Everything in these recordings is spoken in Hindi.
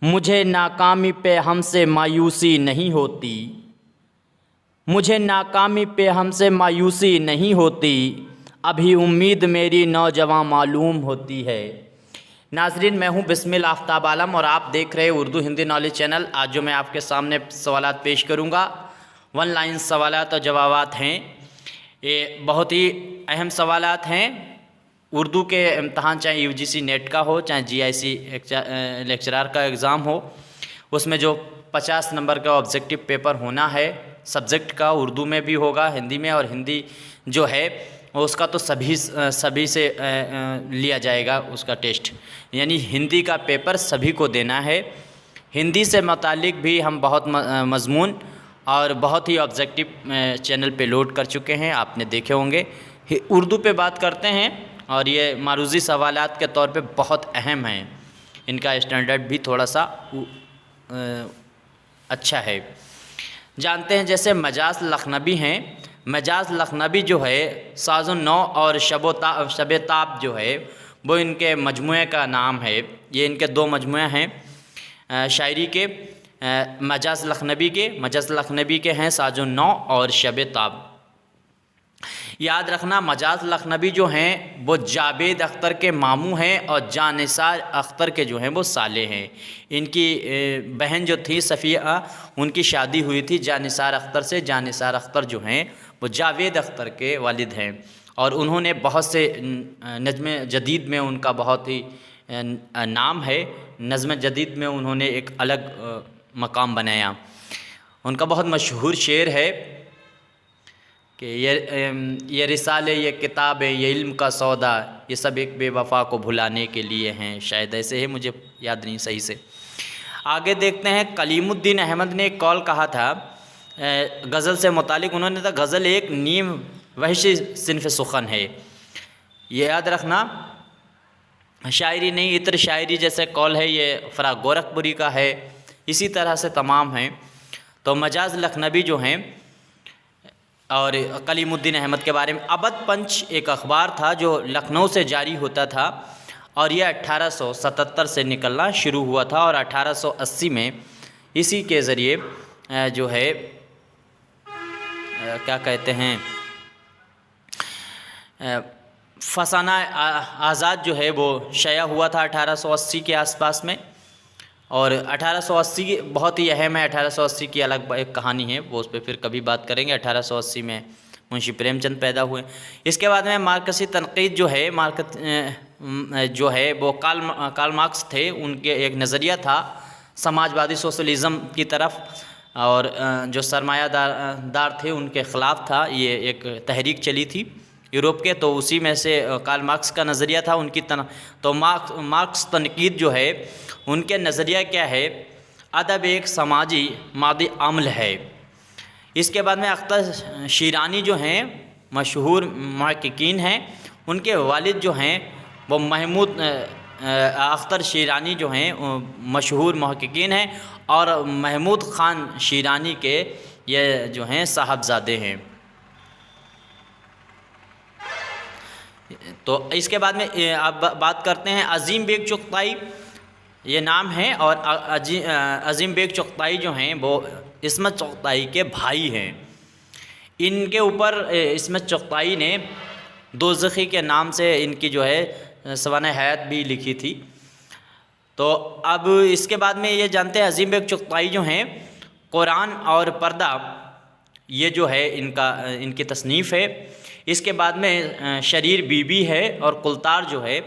मुझे नाकामी पे हमसे मायूसी नहीं होती। मुझे नाकामी पे हमसे मायूसी नहीं होती। अभी उम्मीद मेरी नौजवान मालूम होती है। नाजरीन, मैं हूं बिस्मिल आफ्ताब आलम और आप देख रहे हैं उर्दू हिंदी नॉलेज चैनल। आज जो मैं आपके सामने सवालात पेश करूंगा, वन लाइन सवालात और जवाबात हैं। ये बहुत ही अहम सवालात हैं। उर्दू के इम्तहान चाहे यूजीसी नेट का हो, चाहे जीआईसी लेक्चरार का एग्ज़ाम हो, उसमें जो 50 नंबर का ऑब्जेक्टिव पेपर होना है सब्जेक्ट का, उर्दू में भी होगा, हिंदी में, और हिंदी जो है उसका तो सभी से लिया जाएगा उसका टेस्ट, यानी हिंदी का पेपर सभी को देना है। हिंदी से मुतालिक भी हम बहुत मज़मून और बहुत ही ऑब्जेक्टिव चैनल पे लोड कर चुके हैं, आपने देखे होंगे। उर्दू पे बात करते हैं और ये मारूज़ी सवालात के तौर पे बहुत अहम हैं। इनका स्टैंडर्ड भी थोड़ा सा अच्छा है। जानते हैं, जैसे मजाज लखनवी हैं। मजाज लखनवी जो है साज़ो नौ और शब ताब जो है वो इनके मजमूए का नाम है। ये इनके दो मजमूए हैं शायरी के, मजाज लखनवी के हैं साज़ो नौ और शब ताब। याद रखना, मजाज लखनवी जो हैं वो जावेद अख्तर के मामू हैं और जानिसार अख्तर के जो हैं वो साले हैं। इनकी बहन जो थी सफ़िया, उनकी शादी हुई थी जानिसार अख्तर से। जानिसार अख्तर जो हैं वो जावेद अख्तर के वालिद हैं और उन्होंने बहुत से नज़्म जदीद में उनका बहुत ही नाम है। नज़्म जदीद में उन्होंने एक अलग मकाम बनाया। उनका बहुत मशहूर शेर है कि ये रिसाले, ये किताबें, ये इल्म का सौदा, ये सब एक बेवफा को भुलाने के लिए हैं। शायद ऐसे है, मुझे याद नहीं सही से। आगे देखते हैं, कलीमुद्दीन अहमद ने एक कॉल कहा था गज़ल से मुतालिक। उन्होंने कहा गज़ल एक नीम वहशी सिनफ सुखन है। ये याद रखना, शायरी नहीं इतर शायरी जैसे कॉल है ये फ़राग गोरखपुरी का है। इसी तरह से तमाम हैं। तो मजाज लखनवी जो हैं और कलीमुद्दीन अहमद के बारे में, अबद पंच एक अखबार था जो लखनऊ से जारी होता था और यह 1877 से निकलना शुरू हुआ था और 1880 में इसी के ज़रिए जो है क्या कहते हैं, फसाना आज़ाद जो है वो शाया हुआ था 1880 के आसपास में। और 1880 बहुत ही अहम है। 1880 की अलग एक कहानी है, वो उस पर फिर कभी बात करेंगे। 1880 में मुंशी प्रेमचंद पैदा हुए। इसके बाद में मार्क्सी तनकीद जो है, जो है वो कार्ल मार्क्स थे। उनके एक नज़रिया था समाजवादी सोशलिज़म की तरफ, और जो सरमायादार थे उनके ख़िलाफ़ था। ये एक तहरीक चली थी यूरोप के, तो उसी में से कार्ल मार्क्स का नज़रिया था उनकी तो मार्क्स तनकीद जो है, उनके नज़रिया क्या है, अदब एक समाजी मादी अमल है। इसके बाद में अख्तर शीरानी जो हैं मशहूर महक़क़ीन हैं। उनके वालिद जो हैं वो महमूद अख्तर शीरानी जो हैं मशहूर महक़क़ीन हैं और महमूद ख़ान शीरानी के ये जो हैं साहबजादे हैं। तो इसके बाद में अब बात करते हैं, अज़ीम बेग चुग़ताई ये नाम है और अज़ीम बेग चुग़ताई जो हैं वो इस्मत चुग़ताई के भाई हैं। इनके ऊपर इस्मत चुग़ताई ने दोज़खी के नाम से इनकी जो है सवाने हयात भी लिखी थी। तो अब इसके बाद में ये जानते हैं, अज़ीम बेग चुग़ताई जो हैं कुरान और पर्दा ये जो है इनकी तसनीफ़ है। इसके बाद में शरीर बीबी है और कुलतार जो है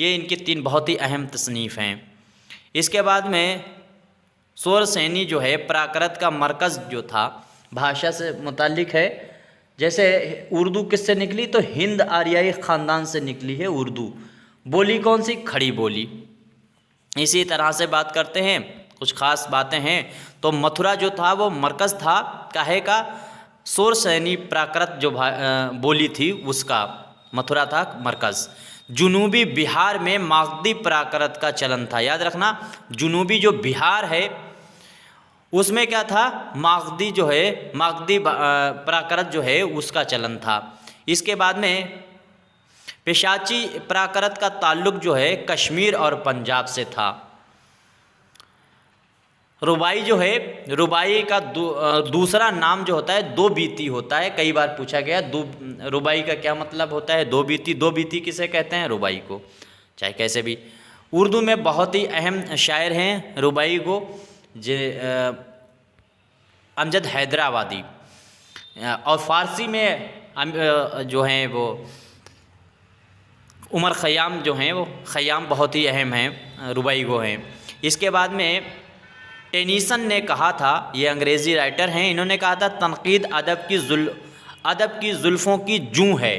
ये इनकी 3 बहुत ही अहम तसनीफ़ हैं। इसके बाद में सोरसेनी जो है प्राकृत का मरकज़ जो था, भाषा से मुतालिक है। जैसे उर्दू किससे निकली, तो हिंद आर्याई ख़ानदान से निकली है उर्दू। बोली कौन सी, खड़ी बोली। इसी तरह से बात करते हैं, कुछ ख़ास बातें हैं। तो मथुरा जो था वो मरकज़ था काहे का, सोरसेनी प्राकृत जो बोली थी उसका मथुरा था मरकज़। जुनूबी बिहार में मागधी प्राकृत का चलन था। याद रखना, जुनूबी जो बिहार है उसमें क्या था, मागधी जो है, मागधी प्राकृत जो है उसका चलन था। इसके बाद में पेशाची प्राकृत का ताल्लुक़ जो है कश्मीर और पंजाब से था। रुबाई जो है, रुबाई का दूसरा नाम जो होता है दो बीती होता है। कई बार पूछा गया रुबाई का क्या मतलब होता है। दो बीती, दो बीती किसे कहते हैं? रुबाई को। चाहे कैसे भी, उर्दू में बहुत ही अहम शायर हैं रुबाई को, अमजद हैदराबादी। और फ़ारसी में जो हैं वो उमर ख़याम जो हैं, वो ख़याम बहुत ही अहम हैं, रुबाई को हैं। इसके बाद में टेनीसन ने कहा था, ये अंग्रेज़ी राइटर हैं, इन्होंने कहा था तनक़ीद अदब की जुल्फ़ों की जूं है।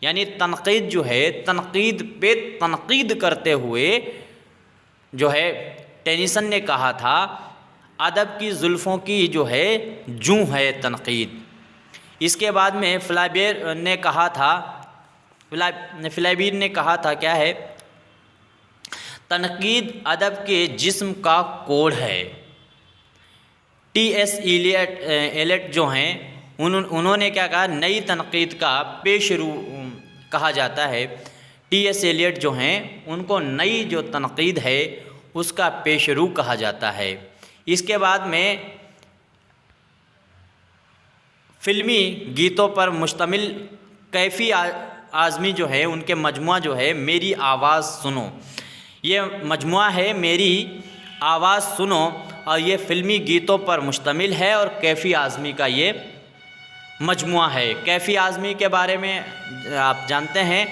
यानी तनक़ीद जो है, तनक़ीद पे तनक़ीद करते हुए जो है, टेनीसन ने कहा था अदब की जुल्फ़ों की जो है जूं है तनक़ीद। इसके बाद में फ्लाबेर ने कहा था, फ्लाबीर ने कहा था क्या है, तनक़ीद अदब के जिस्म का कोड है। टी.एस. एलियट जो हैं, उन्होंने क्या कहा, नई तनक़ीद का पेशरू कहा जाता है। टी.एस. एलियट जो हैं, उनको नई जो तनक़ीद है उसका पेशरू कहा जाता है। इसके बाद में फ़िल्मी गीतों पर मुश्तमिल कैफ़ी आज़मी जो है, उनके मजमुआ जो है मेरी आवाज़ सुनो, ये मजमुआ है मेरी आवाज़ सुनो, और ये फ़िल्मी गीतों पर मुश्तमिल है और कैफ़ी आज़मी का ये मजमुआ है। कैफ़ी आज़मी के बारे में आप जानते हैं,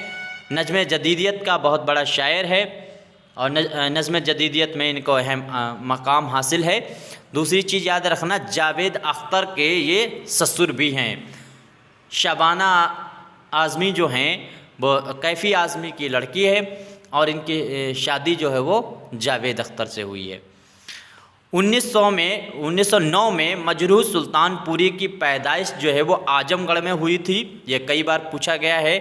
नज़्म जदीदियत का बहुत बड़ा शायर है और नज़्म जदीदियत में इनको अहम मकाम हासिल है। दूसरी चीज़ याद रखना, जावेद अख्तर के ये ससुर भी हैं। शबाना आज़मी जो हैं वो कैफ़ी आज़मी की लड़की है और इनकी शादी जो है वो जावेद अख्तर से हुई है। 1909 में मजरूह सुल्तानपुरी की पैदाइश जो है वो आजमगढ़ में हुई थी। ये कई बार पूछा गया है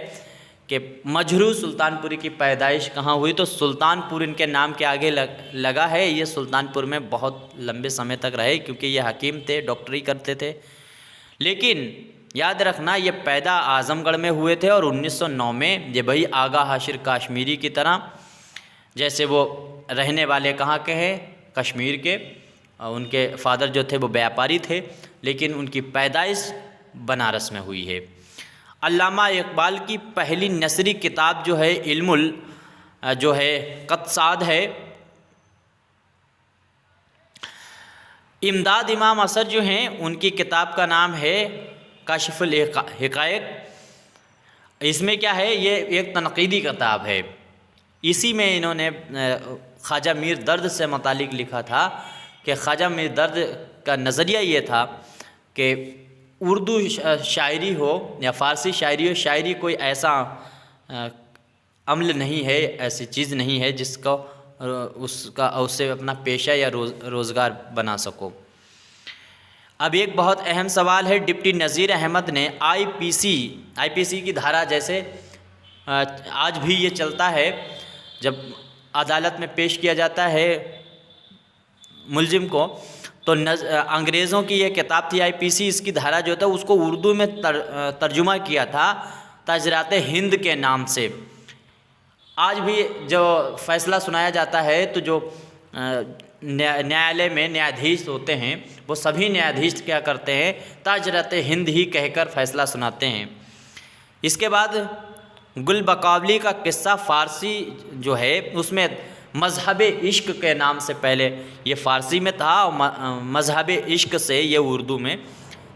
कि मजरूह सुल्तानपुरी की पैदाइश कहाँ हुई, तो सुल्तानपुर इनके नाम के आगे लगा है। ये सुल्तानपुर में बहुत लंबे समय तक रहे क्योंकि ये हकीम थे, डॉक्टरी करते थे। लेकिन याद रखना, ये पैदा आज़मगढ़ में हुए थे और 1909 में ये भाई आगा हाशिर कश्मीरी की तरह, जैसे वो रहने वाले कहाँ के हैं, कश्मीर के, उनके फादर जो थे वो व्यापारी थे, लेकिन उनकी पैदाइश बनारस में हुई है। अल्लामा इकबाल की पहली नसरी किताब जो है इल्मुल जो है क़त्साद है। इमदाद इमाम असद जो हैं, उनकी किताब का नाम है काशिफुल हिकायत। इसमें क्या है, ये एक तनक़ीदी किताब है। इसी में इन्होंने ख्वाजा मीर दर्द से मुतालिक लिखा था कि ख्वाजा मीर दर्द का नज़रिया ये था कि उर्दू शायरी हो या फ़ारसी शायरी हो, शायरी कोई ऐसा अमल नहीं है, ऐसी चीज़ नहीं है जिसको उससे अपना पेशा या रोज़गार बना सको। अब एक बहुत अहम सवाल है, डिप्टी नज़ीर अहमद ने आईपीसी की धारा, जैसे आज भी ये चलता है, जब अदालत में पेश किया जाता है मुलजिम को, तो अंग्रेज़ों की ये किताब थी आईपीसी, इसकी धारा जो था उसको उर्दू में तर्जुमा किया था तजरात हिंद के नाम से। आज भी जो फ़ैसला सुनाया जाता है तो जो न्यायालय में न्यायाधीश होते हैं वो सभी न्यायाधीश क्या करते हैं, तजरात हिंद ही कहकर फ़ैसला सुनाते हैं। इसके बाद गुल बकावली का किस्सा फ़ारसी जो है उसमें मज़हब इश्क के नाम से पहले ये फ़ारसी में था और मज़हब इश्क से ये उर्दू में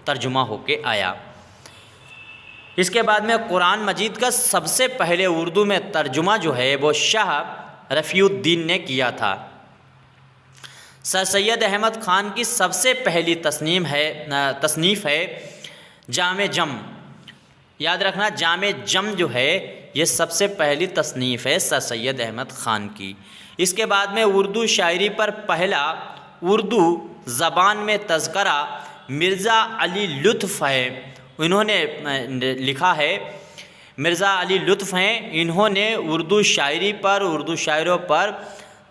तर्जुमा होके आया। इसके बाद में कुरान मजीद का सबसे पहले उर्दू में तर्जुमा जो है वो शाह रफ़ीउद्दीन ने किया था। सर सैयद अहमद ख़ान की सबसे पहली तसनीफ़ है जामे जम। याद रखना, जामे जम जो है ये सबसे पहली तसनीफ़ है सर सैयद अहमद ख़ान की। इसके बाद में उर्दू शायरी पर पहला उर्दू ज़बान में तज़करा मिर्ज़ा अली लुत्फ़ है, इन्होंने लिखा है। मिर्ज़ा अली लुत्फ़ हैं, इन्होंने उर्दू शायरी पर, उर्दू शायरों पर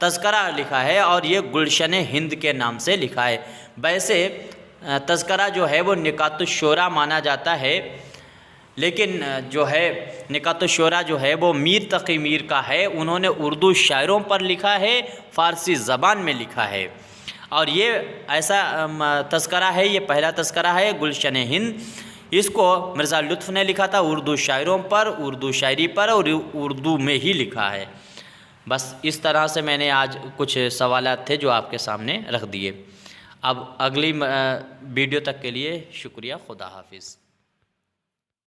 तज़करा लिखा है और ये गुलशन हिंद के नाम से लिखा है। वैसे तज़करा जो है वो निकातुश्शोरा माना जाता है, लेकिन जो है निकातुश्शोरा जो है वो मीर तक़ी मीर का है, उन्होंने उर्दू शायरों पर लिखा है, फ़ारसी ज़बान में लिखा है। और ये ऐसा तज़किरा है, ये पहला तज़किरा है गुलशन हिंद। इसको मिर्ज़ा लुत्फ़ ने लिखा था उर्दू शायरों पर, उर्दू शायरी पर, और उर्दू में ही लिखा है। बस इस तरह से मैंने आज कुछ सवालात थे जो आपके सामने रख दिए। अब अगली वीडियो तक के लिए शुक्रिया। खुदा हाफिज़।